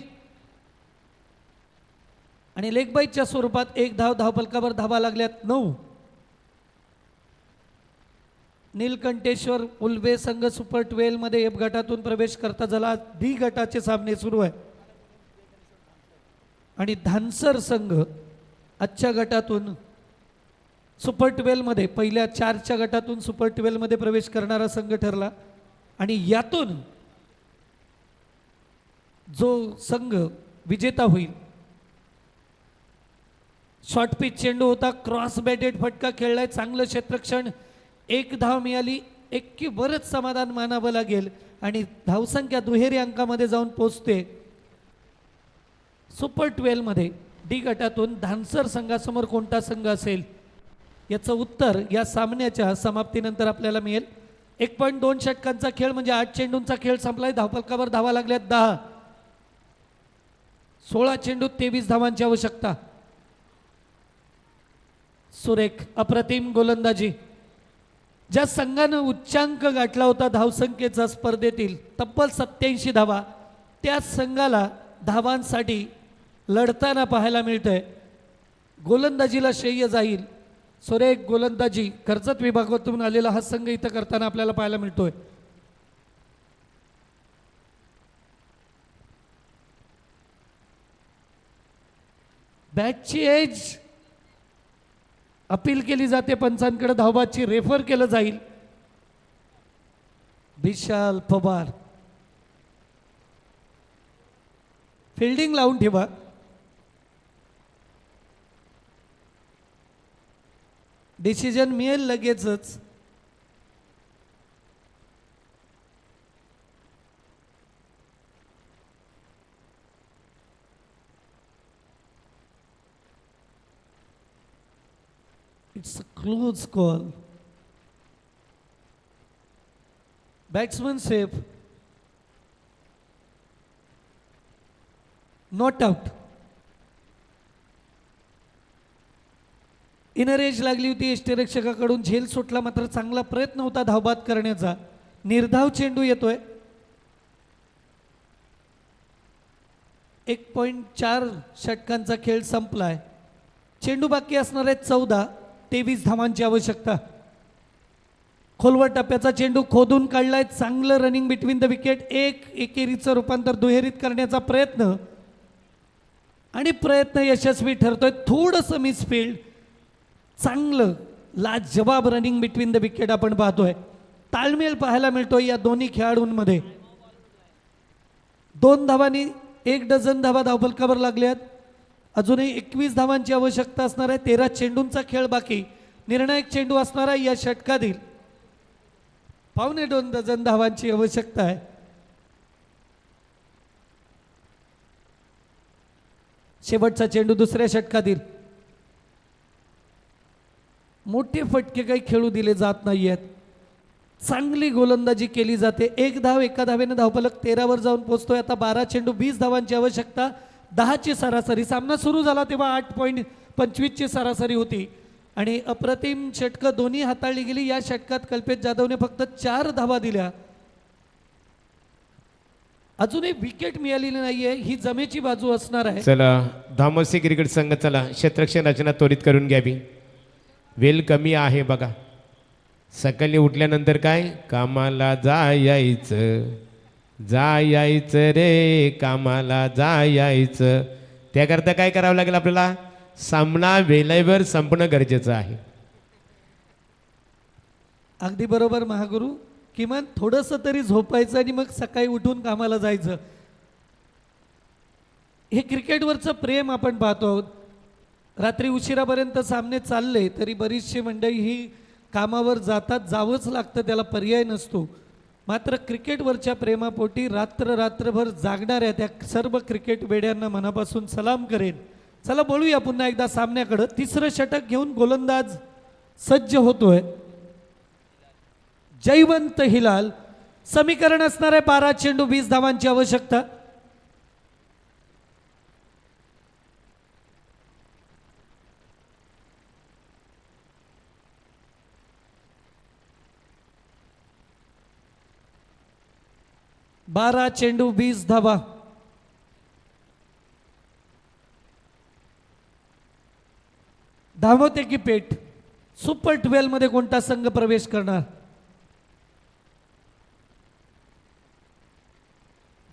Speaker 3: आणि लेगबाईच्या स्वरूपात 1 धाव. धावफलकावर धावा लागल्यात 9. नीलकंठेश्वर उल्वे संघ सुपर 12 मध्ये एफ गटातून प्रवेश करता झाला. डी गटाचे सामने सुरू आहे. आणि धानसर संघ आजच्या गटातून सुपर 12मध्ये पहिल्या 4च्या गटातून सुपर 12मध्ये प्रवेश करणारा संघ ठरला आणि यातून जो संघ विजेता होईल, शॉर्ट पिच चेंडू होता, क्रॉस बॅटेड फटका खेळलाय, चांगलं क्षेत्ररक्षण, 1 धाव मिळाली, की बरंच समाधान मानावं लागेल आणि धावसंख्या दुहेरी अंकामध्ये जाऊन पोचते. सुपर 12मध्ये डी गटातून धानसर संघासमोर कोणता संघ असेल याचं उत्तर या सामन्याच्या समाप्तीनंतर आपल्याला मिळेल. 1.2 षटकांचा खेळ म्हणजे 8 चेंडूंचा खेळ संपलाय. धावफलकावर धावा लागल्यात 10. 16 चेंडूत 23 धावांची आवश्यकता. सुरेख अप्रतिम गोलंदाजी. ज्या संघानं उच्चांक गाठला होता धावसंख्येचा स्पर्धेतील तब्बल 87 धावा, त्या संघाला धावांसाठी लढताना पाहायला मिळतंय. गोलंदाजीला श्रेय जाईल. सुरेख गोलंदाजी कर्जत विभागातून आलेला हा संघ इथं करताना आपल्याला पाहायला मिळतोय. बॅटची एज अपील केली जाते पंचांकडे, धावबादची रेफर केलं जाईल. विशाल पवार फिल्डिंग लावून ठेवा. डिसिजन मिळेल लगेचच. It's a close call. Batsman safe. Not out. Inner age लागली होती यष्टीरक्षकाकडून, झेल सुटला, मात्र चांगला प्रयत्न होता धावबाद करण्याचा. निर्धाव चेंडू येतोय. 1.4 षटकांचा खेळ संपलाय. चेंडू बाकी असणार आहेत 14. 23 धावांची आवश्यकता. खोलवर टप्प्याचा चेंडू खोदून काढलाय. चांगलं रनिंग बिटवीन द विकेट. एकेरीचं रूपांतर दुहेरीत करण्याचा प्रयत्न आणि प्रयत्न यशस्वी ठरतोय. थोडंसं मिसफिल्ड. चांगलं लाजवाब रनिंग बिटवीन द विकेट आपण पाहतोय. ताळमेळ पाहायला मिळतोय या दोन्ही खेळाडूंमध्ये. 2 धावांनी 1 डझन धावा धावफलकावर लागल्यात. अजूनही 21 धावांची आवश्यकता असणार आहे. 13 चेंडूंचा खेळ बाकी. निर्णायक चेंडू असणारा या षटकातील 1.25 डझन धावांची आवश्यकता आहे. शेवटचा चेंडू दुसऱ्या षटकातील. मोठे फटके काही खेळू दिले जात नाही आहेत. चांगली गोलंदाजी केली जाते. 1 धाव, 1 धावेने धावफलक 13 वर जाऊन पोहोचतोय. आता 12 चेंडू 20 धावांची आवश्यकता. 10ची सरासरी. सामना सुरू झाला तेव्हा 8.25ची सरासरी होती आणि अप्रतिम षटकं दोन्ही हाताळली गेली. या षटकात कल्पेश जाधवने फक्त 4 धावा दिल्या. अजूनही विकेट मिळालेली नाहीये. ही जमेची बाजू असणार आहे.
Speaker 1: चला धामोसी क्रिकेट संघ, चला क्षेत्ररक्षण रचना त्वरित करून घ्यावी. वेल कमी आहे बघा. सकाळी उठल्यानंतर काय, कामाला जायचं, जायचं रे कामाला जायचं. त्याकरता काय करावं लागेल आपल्याला, सामना वेळेवर संपणं गरजेचं आहे.
Speaker 3: अगदी बरोबर महागुरु. किमान थोडंसं तरी झोपायचं आणि मग सकाळी उठून कामाला जायचं. हे क्रिकेटवरचं प्रेम आपण पाहतो आहोत. रात्री उशिरापर्यंत सामने चालले तरी बरीचशी मंडळी ही कामावर जातात. जावंच लागतं, त्याला पर्याय नसतो. मात्र क्रिकेटवरच्या प्रेमापोटी रात्रभर जागणाऱ्या त्या सर्व क्रिकेट वेड्यांना मनापासून सलाम करेन. चला बोलूया पुन्हा एकदा सामन्याकडं. 3रं षटक घेऊन गोलंदाज सज्ज होतोय. जयवंत हिलाल. समीकरण असणार आहे 12 चेंडू 20 धावांची आवश्यकता. बारा चेंडू 20 धावा. धावते की पेट. सुपर 12 मध्ये कोणता संघ प्रवेश करणार.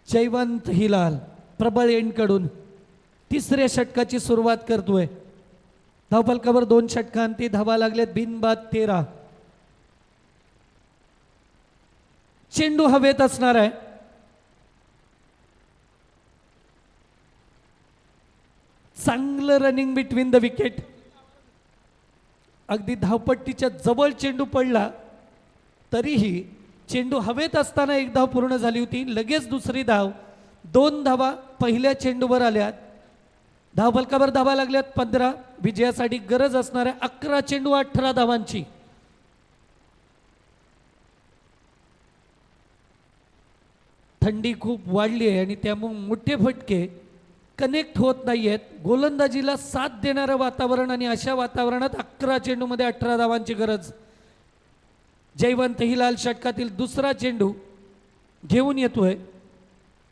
Speaker 3: जयवंत हिलाल प्रबळ एंडकडून तिसऱ्या षटकाची सुरुवात करतोय. धावफलकावर 2 षटकांती धावा लागल्यात बिनबाद 13. चेंडू हवेत असणार आहे. चांगलं रनिंग बिटवीन द विकेट. अगदी धावपट्टीच्या जवळ चेंडू पडला तरीही चेंडू हवेत असताना एक धाव पूर्ण झाली होती. लगेच दुसरी धाव. 2 धावा पहिल्या चेंडूवर आल्यात. धावफलकावर धावा लागल्यात 15. विजयासाठी गरज असणाऱ्या 11 चेंडू 18 धावांची. थंडी खूप वाढली आहे आणि त्यामुळे मोठे फटके कनेक्ट होत नाही आहेत. गोलंदाजीला साथ देणारं वातावरण आणि अशा वातावरणात 11 चेंडूमध्ये 18 धावांची गरज. जयवंत हिलाल षटकातील दुसरा चेंडू घेऊन येतोय.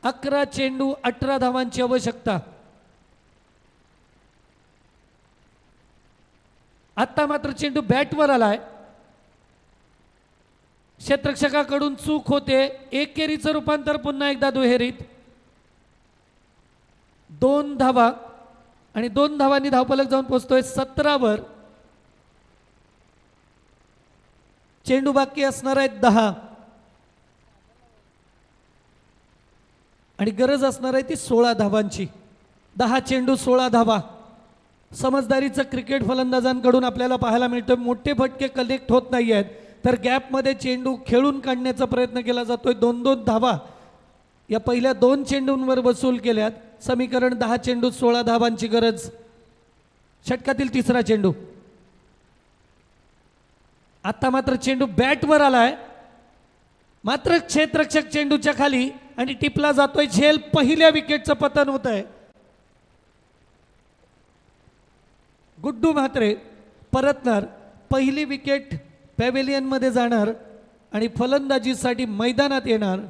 Speaker 3: 11 चेंडू 18 धावांची आवश्यकता. आता मात्र चेंडू बॅटवर आलाय. क्षेत्ररक्षकाकडून चूक होते. एकेरीचं रूपांतर पुन्हा एकदा दुहेरीत. 2 धावा आणि 2 धावांनी धावफलक जाऊन पोहोचतोय 17 वर. चेंडू बाकी असणार आहेत 10 आणि गरज असणार आहे ती 16 धावांची. 10 चेंडू 16 धावा. समजदारीचं क्रिकेट फलंदाजांकडून आपल्याला पाहायला मिळतं. मोठे फटके कलेक्ट होत नाही आहेत तर गॅपमध्ये चेंडू खेळून काढण्याचा प्रयत्न केला जातोय. 2-2 धावा या पहिल्या 2 चेंडूंवर वसूल केल्यात. समीकरण 10 चेंडू 16 धावांची गरज. षटकातील तिसरा चेंडू. आता मात्र चेंडू बॅटवर आलाय. मात्र क्षेत्ररक्षक चेंडूच्या खाली आणि टिपला जातोय झेल. पहिल्या विकेटचं पतन होत आहे. गुड्डू म्हात्रे परतणार. पहिली विकेट पॅव्हेलियनमध्ये जाणार आणि फलंदाजीसाठी मैदानात येणार.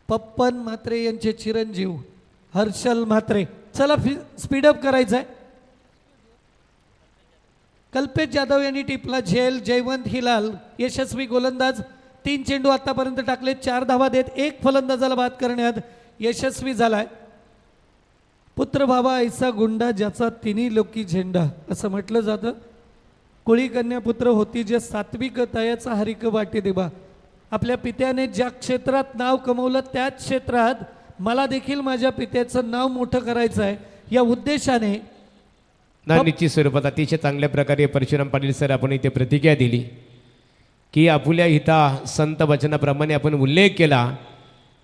Speaker 3: पप्पन म्हात्रे यांचे चिरंजीव हर्षल म्हात्रे. चला स्पीडअप करायचं आहे. कल्पेश जाधव यांनी टिपला झेल. जयवंत हिलाल यशस्वी गोलंदाज. 3 चेंडू आतापर्यंत टाकले. 4 धावा देत 1 फलंदाजाला बाद करण्यात यशस्वी झालाय. पुत्र भावा ऐसा गुंडा ज्याचा तिन्ही लोकी झेंडा असं म्हटलं जातं. कोळी कन्या पुत्र होती जे सात्विक तयाचा हरिक वाटे देवा. आपल्या पित्याने ज्या क्षेत्रात नाव कमवलं त्याच क्षेत्रात मला देखील माझ्या पित्याचं नाव मोठं करायचं आहे या उद्देशाने
Speaker 1: निश्चित स्वरूपात अतिशय चांगल्या प्रकारे परशुराम पाटील सर आपण इथे प्रतिज्ञा दिली की आपुल्या हिता संत वचनाप्रमाणे आपण उल्लेख केला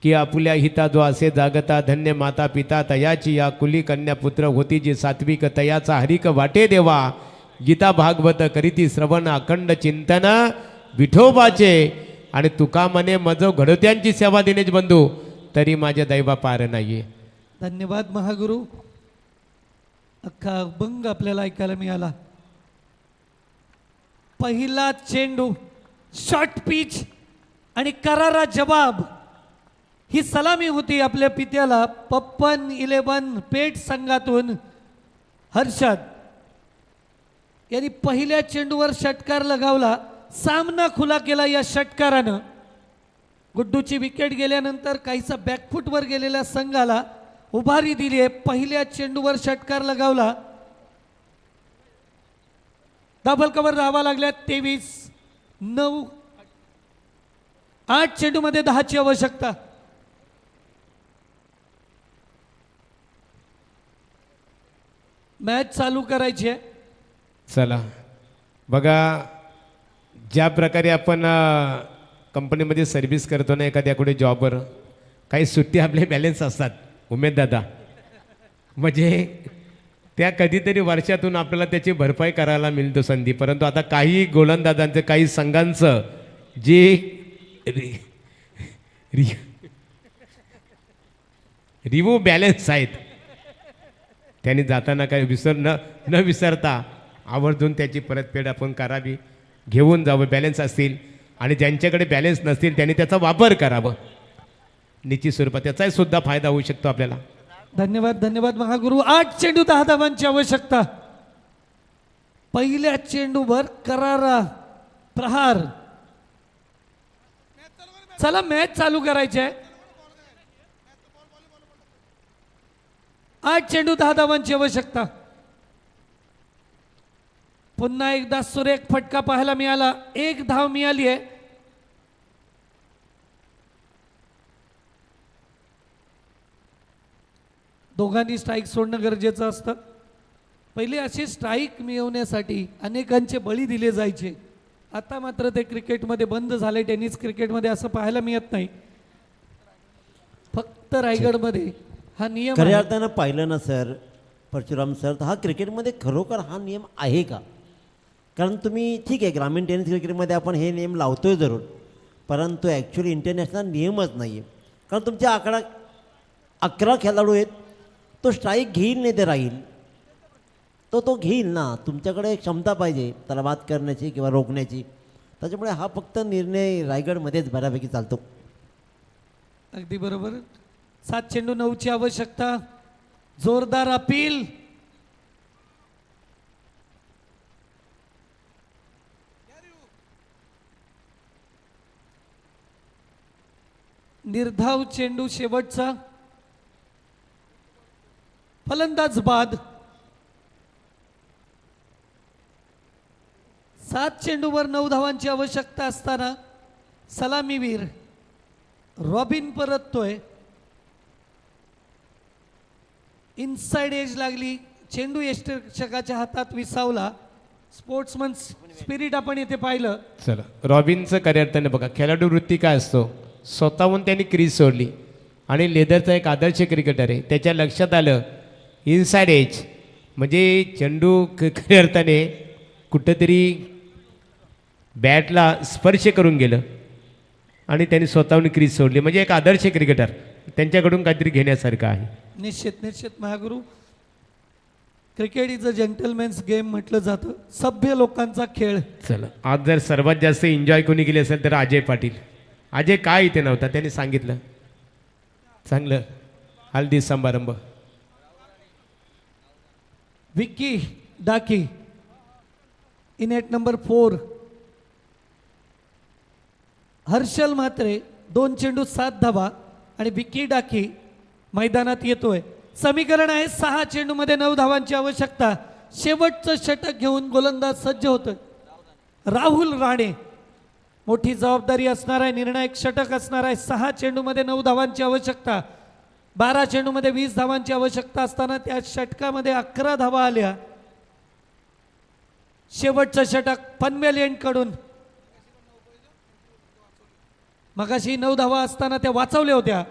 Speaker 1: की आपुल्या हिता जो असे जागता धन्य माता पिता तयाची या कुली कन्या पुत्र होती जी सात्विक तयाचा हरिक वाटे देवा. गीता भागवत करीती श्रवण अखंड चिंतन विठोबाचे आणि तुका म्हणे मज घडोत्यांची सेवा देण्याचे बंधू तरी माझ्या दैवा पार नाहीये.
Speaker 3: धन्यवाद महागुरु. अख्खा अभंग आपल्याला ऐकायला मिळाला. पहिला चेंडू शॉर्ट पिच आणि करारा जवाब ही सलामी होती आपल्या पित्याला. पप्पन 11 पेठ संघातून हर्षद यांनी पहिल्या चेंडूवर षटकार लगावला. सामना खुला केला या षटकारानं. गुड्डूची विकेट गेल्यानंतर काहीसा बॅकफुटवर गेलेल्या संघाला उभारी दिली आहे. पहिल्या चेंडूवर षटकार लगावला. धावफलकावर धावा लागल्या 23. 9 8 चेंडूमध्ये 10ची आवश्यकता. मॅच चालू करायची आहे.
Speaker 1: चला बघा ज्या प्रकारे आपण कंपनीमध्ये सर्व्हिस करतो ना एखाद्या कुठे जॉबवर काही सुट्टी आपले बॅलन्स असतात उमेद दादा म्हणजे त्या कधीतरी वर्षातून आपल्याला त्याची भरपाई करायला मिळतो संधी. परंतु आता काही गोलंदाजांचं काही संघांचं जे रिव्ह्यू बॅलन्स आहेत त्यांनी जाताना काही न विसरता आवर्जून त्याची परतफेड आपण करावी. घेऊन जावं बॅलन्स असतील आणि ज्यांच्याकडे बॅलन्स नसतील त्यांनी त्याचा वापर करावा. निश्चित स्वरूपात त्याचाही सुद्धा फायदा होऊ शकतो आपल्याला.
Speaker 3: धन्यवाद धन्यवाद महागुरु. 8 चेंडू 10 धावांची आवश्यकता. पहिल्या चेंडूवर करारा प्रहार. चला मॅच चालू करायची आहे. 8 चेंडू 10 धावांची आवश्यकता. पुन्हा एकदा सुरेख फटका पाहायला मिळाला. 1 धाव मिळाली आहे. दोघांनी स्ट्राईक सोडणं गरजेचं असतं. पहिले असे स्ट्राईक मिळवण्यासाठी अनेकांचे बळी दिले जायचे. आता मात्र ते क्रिकेटमध्ये बंद झाले. टेनिस क्रिकेटमध्ये असं पाहायला मिळत नाही. फक्त रायगडमध्ये हा नियम आहे.
Speaker 2: खऱ्या अर्थानं पाहिलं ना सर, परशुराम सर, तर हा क्रिकेटमध्ये खरोखर हा नियम आहे का? कारण तुम्ही ठीक आहे, ग्रामीण टेनिस क्रिकेटमध्ये आपण हे नियम लावतोय जरूर, परंतु ॲक्च्युली इंटरनॅशनल नियमच नाही आहे. कारण तुमच्या 11 खेळाडू आहेत, तो स्ट्राईक घेईल नाही ते राहील, तो घेईल ना. तुमच्याकडे क्षमता पाहिजे त्याला बात करण्याची किंवा रोखण्याची. त्याच्यामुळे हा फक्त निर्णय रायगडमध्येच बऱ्यापैकी चालतो.
Speaker 3: अगदी बरोबर. 7 चेंडू 9ची आवश्यकता. जोरदार अपील. निर्धाव चेंडू शेवटचा. फलंदाज बाद. 7 चेंडूवर 9 धावांची आवश्यकता असताना सलामीवीर रॉबिन परततोय. इनसाइड एज लागली. चेंडू यष्टिरक्षकाच्या हातात विसावला. स्पोर्ट्समन स्पिरिट आपण इथे पाहिलं.
Speaker 1: चला, रॉबिनचं खऱ्या अर्थाने बघा, खेळाडू वृत्ती काय असतो. स्वतःहून त्यांनी क्रीज सोडली आणि लेदरचा एक आदर्श क्रिकेटर आहे. त्याच्या लक्षात आलं इनसाइड एज म्हणजे चेंडू खऱ्या अर्थाने कुठंतरी बॅटला स्पर्श करून गेलं आणि त्यांनी स्वतःहून क्रीज सोडली. म्हणजे एक आदर्श क्रिकेटर, त्यांच्याकडून काहीतरी घेण्यासारखं आहे.
Speaker 3: निश्चित महागुरू. क्रिकेट इज अ जेंटलमॅन्स गेम म्हटलं जातं. सभ्य लोकांचा खेळ.
Speaker 1: चला, आज जर सर्वात जास्त एन्जॉय कोणी केली असेल तर अजय पाटील. अजय काय इथे नव्हता, त्यांनी सांगितलं चांगलं हल्दी समारंभ.
Speaker 3: Vicky Daki in at number 4. Harshal Mhatre 2 चेंडू 7 धावा आणि विक्की डाकी मैदानात येतोय. समीकरण आहे 6 चेंडूमध्ये 9 धावांची आवश्यकता. शेवटचं षटक घेऊन गोलंदाज सज्ज होतोय. राहुल राणे. मोठी जबाबदारी असणार आहे. निर्णायक षटक असणार आहे. 6 चेंडूमध्ये 9 धावांची आवश्यकता. 12 चेंडूमध्ये 20 धावांची आवश्यकता असताना त्या षटकामध्ये 11 धावा आल्या. शेवटचं षटक पनवेल एंडकडून. मगाशी 9 धावा असताना त्या वाचवल्या होत्या.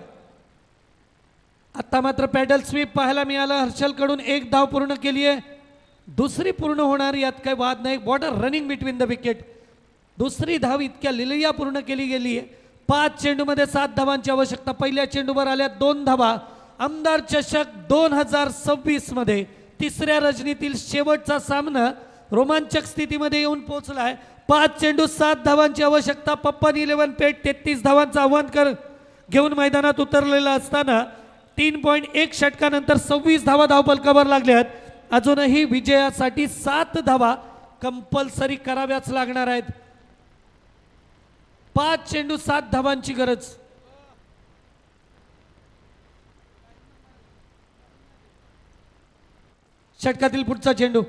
Speaker 3: आता मात्र पॅडल स्वीप पाहायला मिळाला. हर्षलकडून 1 धाव पूर्ण केली आहे. दुसरी पूर्ण होणार यात काही वाद नाही. Border running between the wicket. दुसरी धाव इतक्या लिलया पूर्ण केली गेली आहे. 5 चेंडूमध्ये 7 धावांची आवश्यकता. पहिल्या चेंडूवर आल्या 2 धावा. आमदार चषक 2026 मध्ये तिसऱ्या रजनीतील शेवटचा सामना रोमांचक स्थितीमध्ये येऊन पोहोचलाय. 5 चेंडू 7 धावांची आवश्यकता. पप्पन 11 पेट 33 धावांचं आव्हान घेऊन मैदानात उतरलेला असताना 3.1 षटकानंतर 26 धावा धावफलकावर लागल्यात. अजूनही विजयासाठी 7 धावा कंपल्सरी कराव्याच लागणार आहेत. 5 चेंडू 7 धावांची गरज. षटकातील पुढचा चेंडू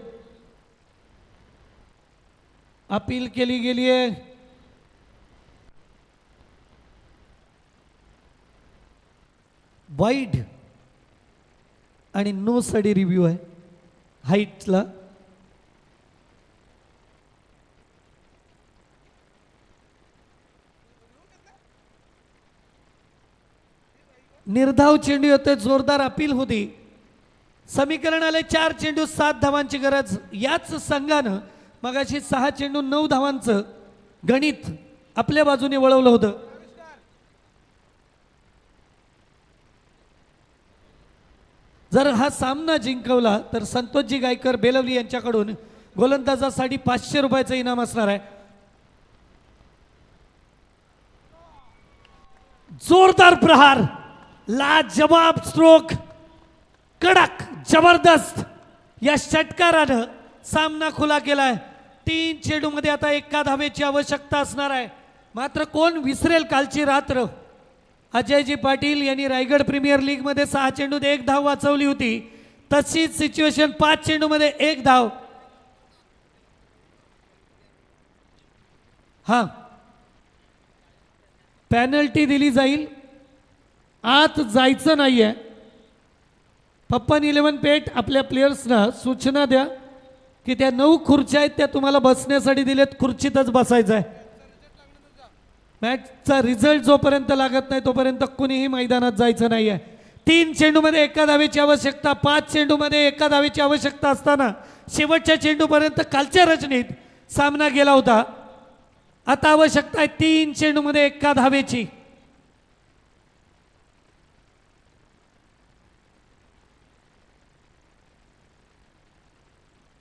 Speaker 3: अपील केली गेली आहे. वाईड आणि नो स्टडी रिव्ह्यू आहे हाईटला. निर्धाव चेंडू येतोय. जोरदार अपील होती. समीकरण आले 4 चेंडू 7 धावांची गरज. याच संघानं मगाशी 6 चेंडू 9 धावांचं गणित आपल्या बाजूने वळवलं होतं. जर हा सामना जिंकवला तर संतोषजी गायकर बेलवली यांच्याकडून गोलंदाजासाठी 500 रुपयाचं इनाम असणार आहे. जोरदार प्रहार. लाजवाब स्ट्रोक. कडक जबरदस्त या षटकारानं सामना खुला केलाय. 3 चेंडूमध्ये आता 1 धावेची आवश्यकता असणार आहे. मात्र कोण विसरेल कालची रात्र. अजयजी पाटील यांनी रायगड प्रीमियर लीग मध्ये 6 चेंडूत 1 धाव वाचवली होती. तशीच सिच्युएशन 5 चेंडूमध्ये 1 धाव. हा पॅनल्टी दिली जाईल, आत जायचं नाहीये. पप्पन 11 पेट आपल्या प्लेयर्सना सूचना द्या की त्या 9 खुर्च्या आहेत त्या तुम्हाला बसण्यासाठी दिलेत, खुर्चीतच बसायचं आहे. मॅचचा रिझल्ट जोपर्यंत लागत नाही तोपर्यंत कुणीही मैदानात जायचं नाही आहे. 3 चेंडूमध्ये 1 धावेची आवश्यकता, 5 चेंडूमध्ये 1 धावेची आवश्यकता असताना शेवटच्या चेंडूपर्यंत कालच्या रचनेत सामना गेला होता. आता आवश्यकता आहे 3 चेंडूमध्ये 1 धावेची.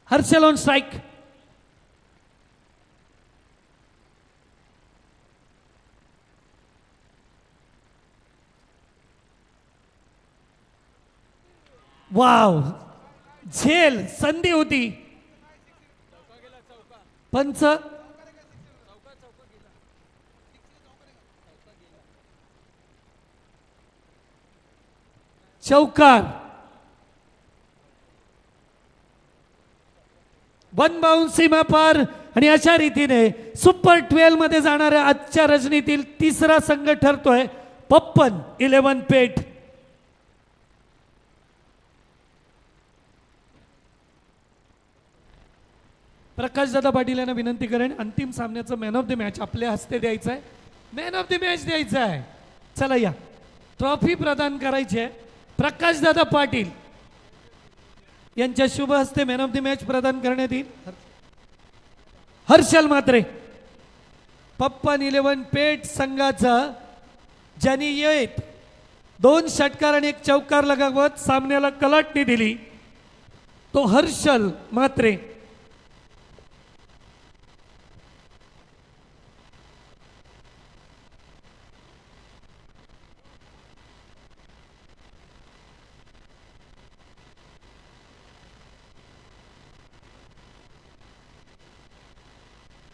Speaker 3: Harshal on strike. वाव, झेल संधी होती. पंच चौकार. 1 बाउंस सीमा पार. आणि अशा रीतीने सुपर 12 मध्ये जाणाऱ्या आजच्या रजनीतील तिसरा संघ ठरतोय पप्पन 11 पेट. प्रकाशदादा पाटील यांना विनंती करेन, अंतिम सामन्याचं मॅन ऑफ द मॅच आपल्या हस्ते द्यायचं आहे. मॅन ऑफ द मॅच द्यायचं आहे. चला या, ट्रॉफी प्रदान करायची आहे. प्रकाशदादा पाटील यांच्या शुभ हस्ते मॅन ऑफ द मॅच प्रदान करण्यात येईल. हर्षल म्हात्रे पप्पन 11 पेट संघाचा ज्यांनी येत 2 षटकार आणि 1 चौकार लगावत सामन्याला कलाटणी दिली तो हर्षल म्हात्रे.